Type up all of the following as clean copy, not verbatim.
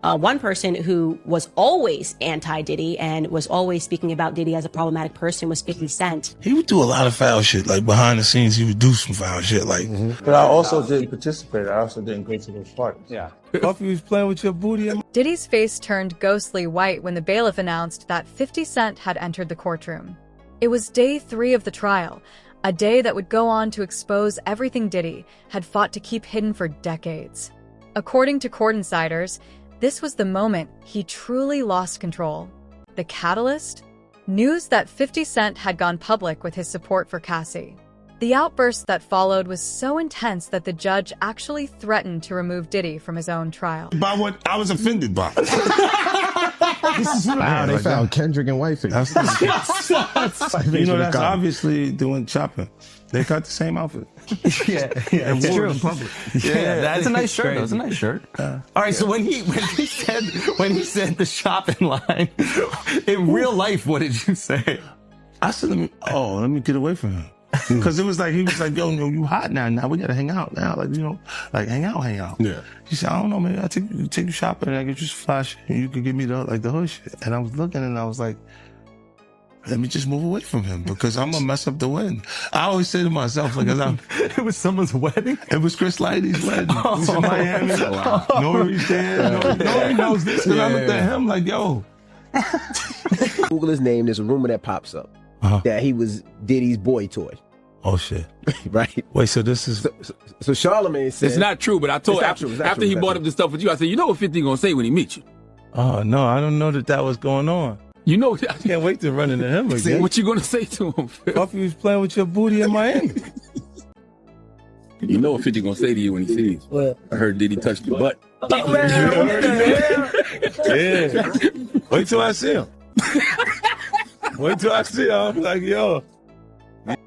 One person who was always anti-Diddy and was always speaking about Diddy as a problematic person was 50 Cent. He would do a lot of foul shit. Like, behind the scenes, he would do some foul shit. Like, But I also didn't participate. I also didn't go to those parties. Yeah. Puffy was playing with your booty. Diddy's face turned ghostly white when the bailiff announced that 50 Cent had entered the courtroom. It was day 3 of the trial, a day that would go on to expose everything Diddy had fought to keep hidden for decades. According to court insiders, this was the moment he truly lost control. The catalyst? News that 50 Cent had gone public with his support for Cassie. The outburst that followed was so intense that the judge actually threatened to remove Diddy from his own trial. By what I was offended by. This is what wow, they found Kendrick and Wifey. That's obviously doing chopping. They got the same outfit. Yeah, and it's wore true. it in public. Yeah, That's a nice shirt. That's a nice shirt. All right, so when he said the shopping line, in real life, what did you say? I said, let me get away from him. Because it was like, he was like, yo, you hot now. Now we got to hang out now. Like, like hang out. Yeah. He said, I don't know, maybe I'll take you shopping and I get you some flash and you can give me the hood shit. And I was looking and I was like, let me just move away from him because I'm going to mess up the wedding. I always say to myself, like, it was someone's wedding? It was Chris Lighty's wedding. It was in Miami. Nori's there. Nori knows this because I looked at him like, yo. Google his name, there's a rumor that pops up that he was Diddy's boy toy. Oh, shit. Right? Wait, so this is... So Charlemagne said... It's not true, but I told after he brought up this stuff with you, I said, you know what 50 gonna say when he meets you? Oh, no, I don't know that was going on. You know... I can't wait to run into him again. What you gonna say to him, Phil? Puffy was playing with your booty in Miami. You know what 50 gonna say to you when he sees you. What? I heard Diddy touch your butt. Yeah. Wait till I see him. Wait till I see him. I'm like, yo.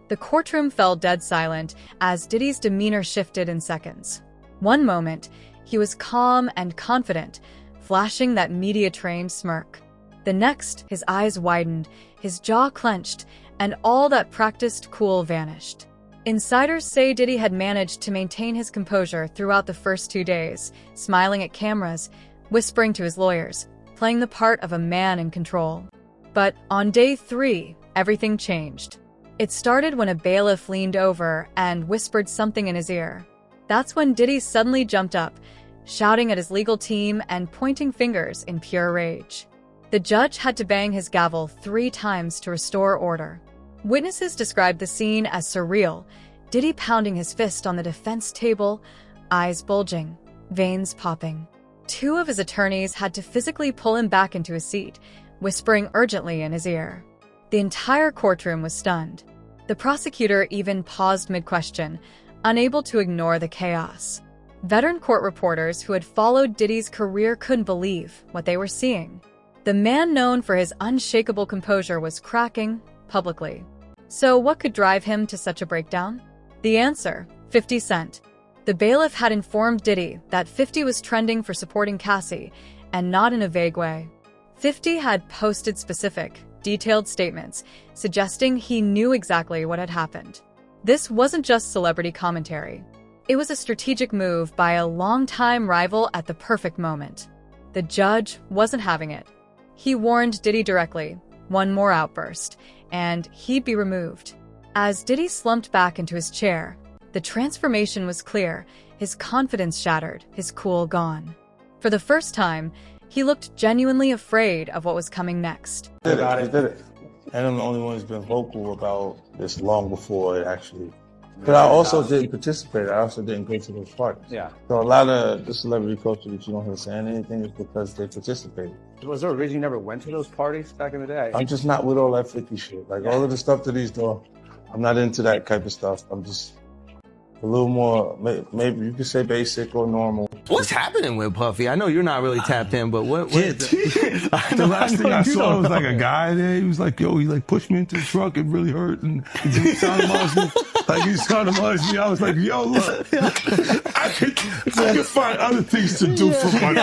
The courtroom fell dead silent as Diddy's demeanor shifted in seconds. One moment, he was calm and confident, flashing that media-trained smirk. The next, his eyes widened, his jaw clenched, and all that practiced cool vanished. Insiders say Diddy had managed to maintain his composure throughout the first 2 days, smiling at cameras, whispering to his lawyers, playing the part of a man in control. But on day 3, everything changed. It started when a bailiff leaned over and whispered something in his ear. That's when Diddy suddenly jumped up, shouting at his legal team and pointing fingers in pure rage. The judge had to bang his gavel 3 times to restore order. Witnesses described the scene as surreal, Diddy pounding his fist on the defense table, eyes bulging, veins popping. 2 of his attorneys had to physically pull him back into his seat, whispering urgently in his ear. The entire courtroom was stunned. The prosecutor even paused mid-question, unable to ignore the chaos. Veteran court reporters who had followed Diddy's career couldn't believe what they were seeing. The man known for his unshakable composure was cracking publicly. So what could drive him to such a breakdown? The answer, 50 Cent. The bailiff had informed Diddy that 50 was trending for supporting Cassie, and not in a vague way. 50 had posted specific, detailed statements, suggesting he knew exactly what had happened. This wasn't just celebrity commentary. It was a strategic move by a longtime rival at the perfect moment. The judge wasn't having it. He warned Diddy directly, one more outburst, and he'd be removed. As Diddy slumped back into his chair, the transformation was clear, his confidence shattered, his cool gone. For the first time, he looked genuinely afraid of what was coming next. He did it. And I'm the only one who's been vocal about this long before it actually. But I also didn't participate. I also didn't go to those parties. Yeah. So a lot of the celebrity culture that you don't hear saying anything is because they participated. Was there a reason you never went to those parties back in the day? I'm just not with all that flicky shit. Like all of the stuff that he's doing, I'm not into that type of stuff. I'm just a little more, maybe you could say basic or normal. What's happening with Puffy? I know you're not really tapped in, but what The last thing I saw was like a guy there. He was like, yo, he like pushed me into the truck. It really hurt. And he sounded Like he started to launch me. I was like, yo, look, I could find other things to do for money.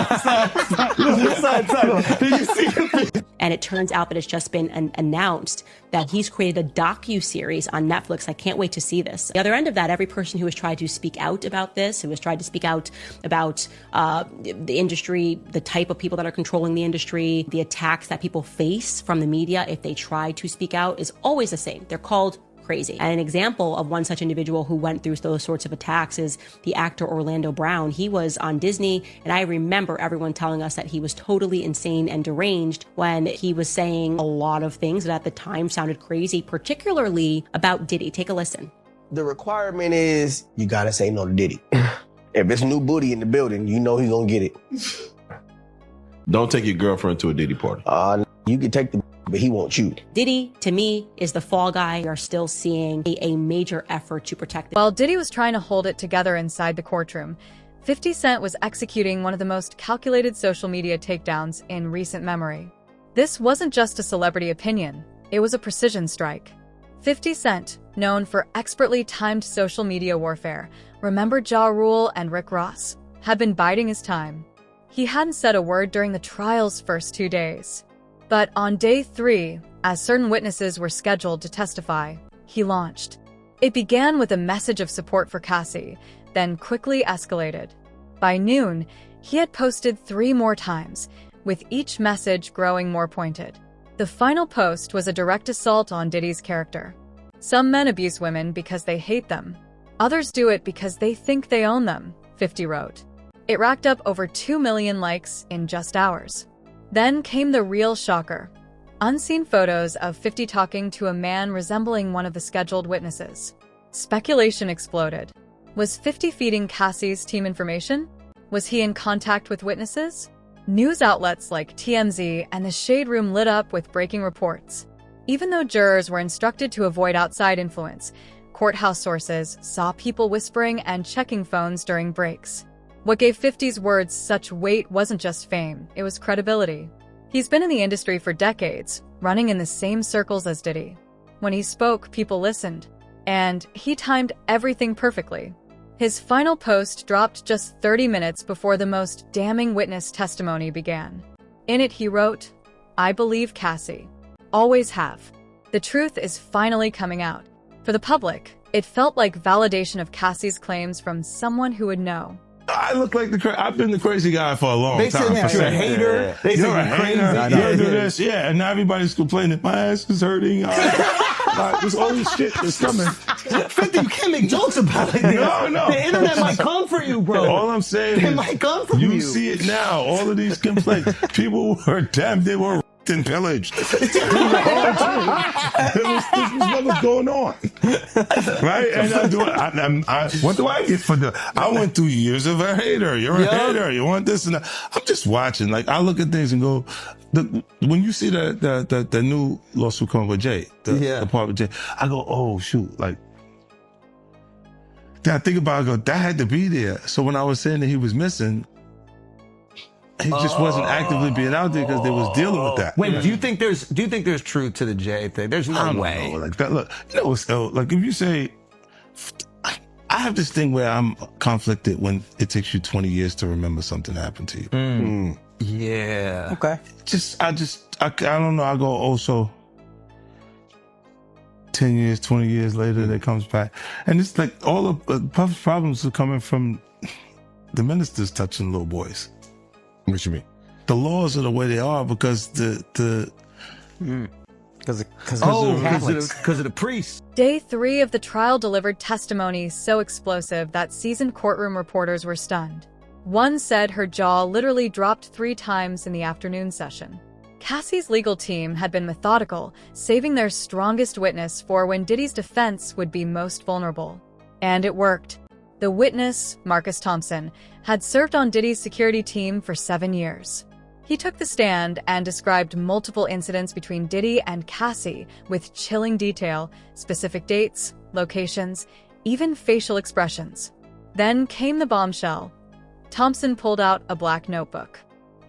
And it turns out that it's just been announced that he's created a docu-series on Netflix. I can't wait to see this. The other end of that, every person who has tried to speak out about this, who has tried to speak out about the industry, the type of people that are controlling the industry, the attacks that people face from the media if they try to speak out, is always the same. They're called crazy. And an example of one such individual who went through those sorts of attacks is the actor Orlando Brown. He was on Disney, and I remember everyone telling us that he was totally insane and deranged when he was saying a lot of things that at the time sounded crazy, particularly about Diddy. Take a listen. The requirement is you gotta say no to Diddy. If it's new booty in the building, you know he's gonna get it. Don't take your girlfriend to a Diddy party. You can take the, but he won't you. Diddy, to me, is the fall guy. We are still seeing a major effort to protect it. While Diddy was trying to hold it together inside the courtroom, 50 Cent was executing one of the most calculated social media takedowns in recent memory. This wasn't just a celebrity opinion, it was a precision strike. 50 Cent, known for expertly timed social media warfare, remember Ja Rule and Rick Ross, had been biding his time. He hadn't said a word during the trial's first 2 days. But on day 3, as certain witnesses were scheduled to testify, he launched. It began with a message of support for Cassie, then quickly escalated. By noon, he had posted 3 more times, with each message growing more pointed. The final post was a direct assault on Diddy's character. Some men abuse women because they hate them. Others do it because they think they own them, 50 wrote. It racked up over 2 million likes in just hours. Then came the real shocker. Unseen photos of 50 talking to a man resembling one of the scheduled witnesses. Speculation exploded. Was 50 feeding Cassie's team information? Was he in contact with witnesses? News outlets like TMZ and the Shade Room lit up with breaking reports. Even though jurors were instructed to avoid outside influence, courthouse sources saw people whispering and checking phones during breaks. What gave 50's words such weight wasn't just fame, it was credibility. He's been in the industry for decades, running in the same circles as Diddy. When he spoke, people listened. And he timed everything perfectly. His final post dropped just 30 minutes before the most damning witness testimony began. In it, he wrote, "I believe Cassie. Always have. The truth is finally coming out." For the public, it felt like validation of Cassie's claims from someone who would know. I look like I've been the crazy guy for a long time. They said you're a hater. They You're said a you're hater. crazy. You do this. Yeah, and now everybody's complaining. My ass is hurting. There's all this shit that's coming. 50, you can't make jokes about it. No. The internet might come for you, bro. All I'm saying It is, might come from you. You see it now. All of these complaints. People were damned. They were and pillaged. This was what was going on, right? And what do I get for the? I went through years of a hater. You're a hater. You want this and that. I'm just watching. Like I look at things and go, when you see the new lawsuit coming with Jay, the part with Jay, I go, oh shoot, like. Then I think about it, I go, that had to be there. So when I was saying that he was missing, he just wasn't actively being out there because they was dealing with that. Wait, do you think there's truth to the Jay thing? There's no way. Know, like that. Look, so like if you say, I have this thing where I'm conflicted when it takes you 20 years to remember something happened to you. Yeah. Okay. I don't know. I go, oh, so 10 years, 20 years later, it comes back. And it's like all of Puff's problems are coming from the ministers touching little boys. What you mean? The laws are the way they are because Because of the priests. Day 3 of the trial delivered testimony so explosive that seasoned courtroom reporters were stunned. One said her jaw literally dropped 3 times in the afternoon session. Cassie's legal team had been methodical, saving their strongest witness for when Diddy's defense would be most vulnerable. And it worked. The witness, Marcus Thompson, had served on Diddy's security team for 7 years. He took the stand and described multiple incidents between Diddy and Cassie with chilling detail, specific dates, locations, even facial expressions. Then came the bombshell. Thompson pulled out a black notebook.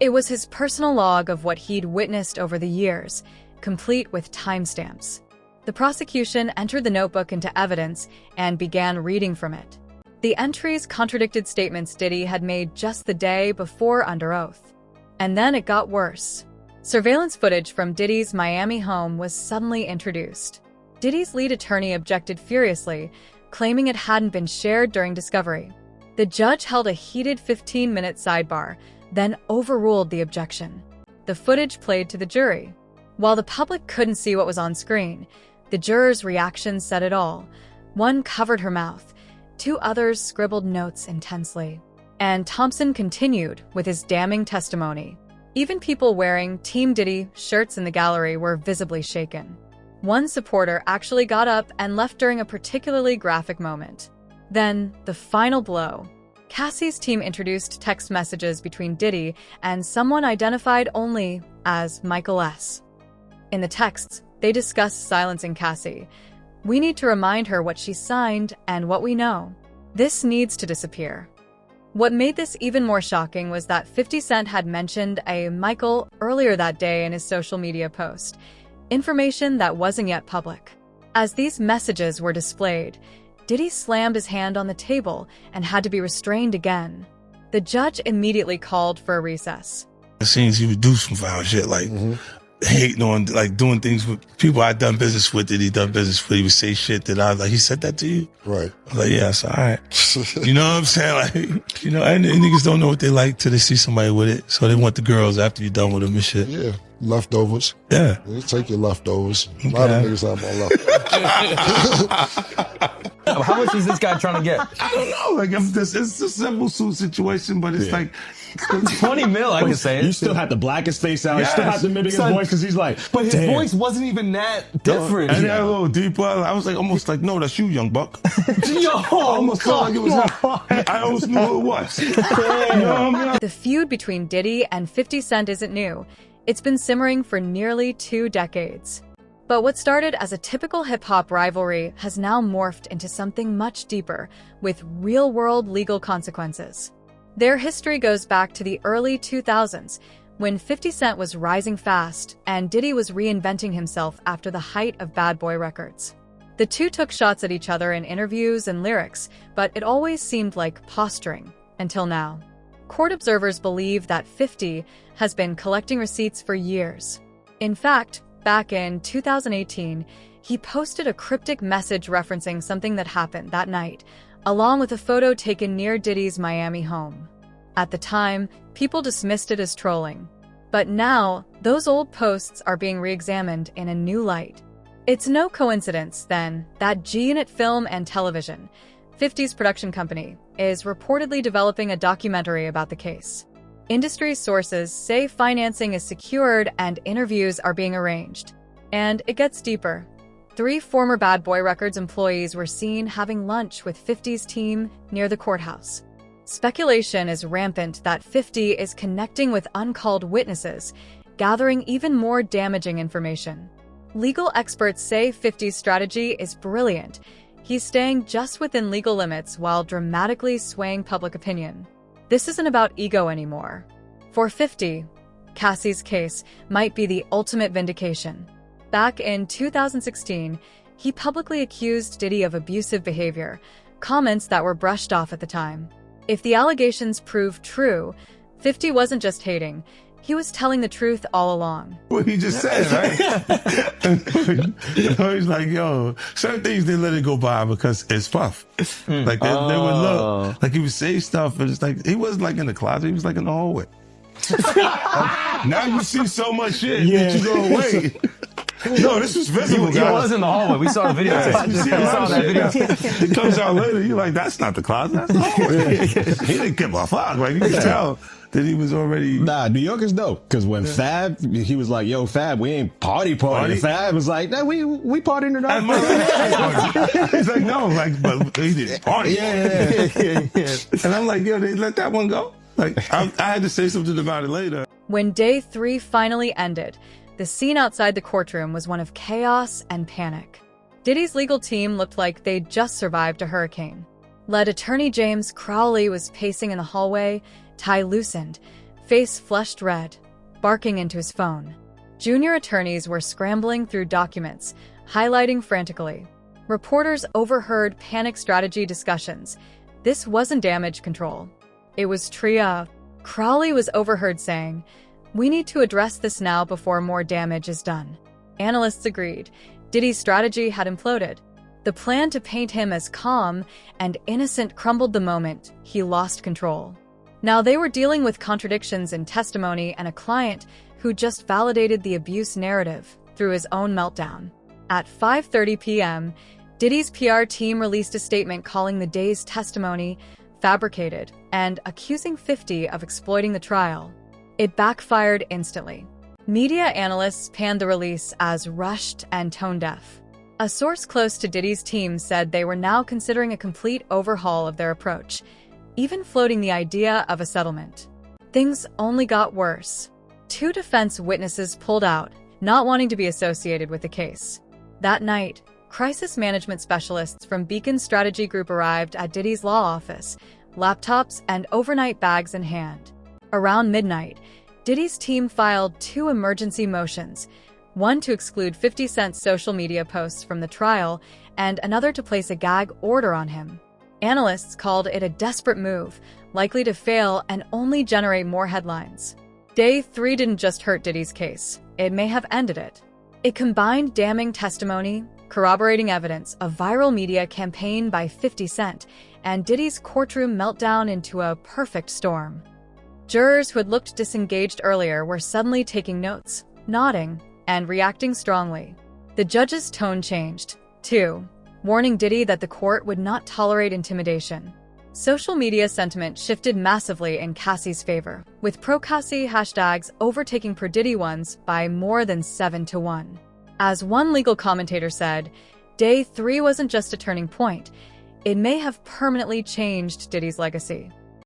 It was his personal log of what he'd witnessed over the years, complete with timestamps. The prosecution entered the notebook into evidence and began reading from it. The entries contradicted statements Diddy had made just the day before under oath. And then it got worse. Surveillance footage from Diddy's Miami home was suddenly introduced. Diddy's lead attorney objected furiously, claiming it hadn't been shared during discovery. The judge held a heated 15-minute sidebar, then overruled the objection. The footage played to the jury. While the public couldn't see what was on screen, the jurors' reactions said it all. One covered her mouth. 2 others scribbled notes intensely. And Thompson continued with his damning testimony. Even people wearing Team Diddy shirts in the gallery were visibly shaken. One supporter actually got up and left during a particularly graphic moment. Then, the final blow. Cassie's team introduced text messages between Diddy and someone identified only as Michael S. In the texts, they discussed silencing Cassie. We need to remind her what she signed and what we know. This needs to disappear. What made this even more shocking was that 50 Cent had mentioned a Michael earlier that day in his social media post, information that wasn't yet public. As these messages were displayed, Diddy slammed his hand on the table and had to be restrained again. The judge immediately called for a recess. It seems he would do some foul shit, like hating on, like doing things with people I'd done business with that he done business with. He would say shit that I was like, he said that to you? Right. I was like, yeah, it's all right. You know what I'm saying? Like, you know, and niggas don't know what they like till they see somebody with it. So they want the girls after you're done with them and shit. Yeah. Leftovers. Yeah. You take your leftovers. A lot of niggas have more leftovers. How much is this guy trying to get? I don't know. Like, it's a simple suit situation, but it's like 20 mil, I can say it. You still have to black his face out. You still have to mimic his voice because he's like, but his damn. voice wasn't even that different. And a little deeper. I was like, almost like, no, that's you, young buck. Yo, I almost felt like it was him. I almost knew who it was. You know what I mean? The feud between Diddy and 50 Cent isn't new. It's been simmering for nearly 2 decades. But what started as a typical hip-hop rivalry has now morphed into something much deeper, with real-world legal consequences. Their history goes back to the early 2000s, when 50 Cent was rising fast and Diddy was reinventing himself after the height of Bad Boy Records. The two took shots at each other in interviews and lyrics, but it always seemed like posturing, until now. Court observers believe that 50 has been collecting receipts for years. In fact, back in 2018, he posted a cryptic message referencing something that happened that night, along with a photo taken near Diddy's Miami home. At the time, people dismissed it as trolling. But now, those old posts are being re-examined in a new light. It's no coincidence, then, that G-Unit Film and Television, 50's production company, is reportedly developing a documentary about the case. Industry sources say financing is secured and interviews are being arranged. And it gets deeper. 3 former Bad Boy Records employees were seen having lunch with 50's team near the courthouse. Speculation is rampant that 50 is connecting with uncalled witnesses, gathering even more damaging information. Legal experts say 50's strategy is brilliant. He's staying just within legal limits while dramatically swaying public opinion. This isn't about ego anymore. For 50, Cassie's case might be the ultimate vindication. Back in 2016, he publicly accused Diddy of abusive behavior, comments that were brushed off at the time. If the allegations prove true, 50 wasn't just hating, he was telling the truth all along. What he just said, right? You know, he's like, yo, certain things they let it go by because it's puff. Like they would look, like he would say stuff, and it's like he wasn't like in the closet, he was like in the hallway. Like, now you see so much shit that you go, wait. No, this was visible. He was in the hallway. We saw the video. Yeah, you see we saw that video. It comes out later. You're like, that's not the closet. That's the hallway. He didn't give a fuck. Like you could tell that he was already. Nah, New Yorkers know. Because when Fab, he was like, yo, Fab, we ain't party. Fab was like, nah, we partying tonight. He's like, no, like, but he didn't party. Yeah. And I'm like, yo, they let that one go. Like, I had to say something about it later. When day 3 finally ended, the scene outside the courtroom was one of chaos and panic. Diddy's legal team looked like they'd just survived a hurricane. Lead attorney James Crowley was pacing in the hallway, tie loosened, face flushed red, barking into his phone. Junior attorneys were scrambling through documents, highlighting frantically. Reporters overheard panic strategy discussions. This wasn't damage control. It was TRIA. Crowley was overheard saying, "We need to address this now before more damage is done." Analysts agreed. Diddy's strategy had imploded. The plan to paint him as calm and innocent crumbled the moment he lost control. Now they were dealing with contradictions in testimony and a client who just validated the abuse narrative through his own meltdown. At 5:30 p.m., Diddy's PR team released a statement calling the day's testimony fabricated and accusing 50 of exploiting the trial. It backfired instantly. Media analysts panned the release as rushed and tone-deaf. A source close to Diddy's team said they were now considering a complete overhaul of their approach, even floating the idea of a settlement. Things only got worse. 2 defense witnesses pulled out, not wanting to be associated with the case. That night, crisis management specialists from Beacon Strategy Group arrived at Diddy's law office, laptops and overnight bags in hand. Around midnight, Diddy's team filed 2 emergency motions, one to exclude 50 Cent's social media posts from the trial and another to place a gag order on him. Analysts called it a desperate move, likely to fail and only generate more headlines. Day 3 didn't just hurt Diddy's case, it may have ended it. It combined damning testimony, corroborating evidence, a viral media campaign by 50 Cent, and Diddy's courtroom meltdown into a perfect storm. Jurors who had looked disengaged earlier were suddenly taking notes, nodding, and reacting strongly. The judge's tone changed, too, warning Diddy that the court would not tolerate intimidation. Social media sentiment shifted massively in Cassie's favor, with pro-Cassie hashtags overtaking pro-Diddy ones by more than 7-1. As one legal commentator said, Day 3 wasn't just a turning point, it may have permanently changed Diddy's legacy.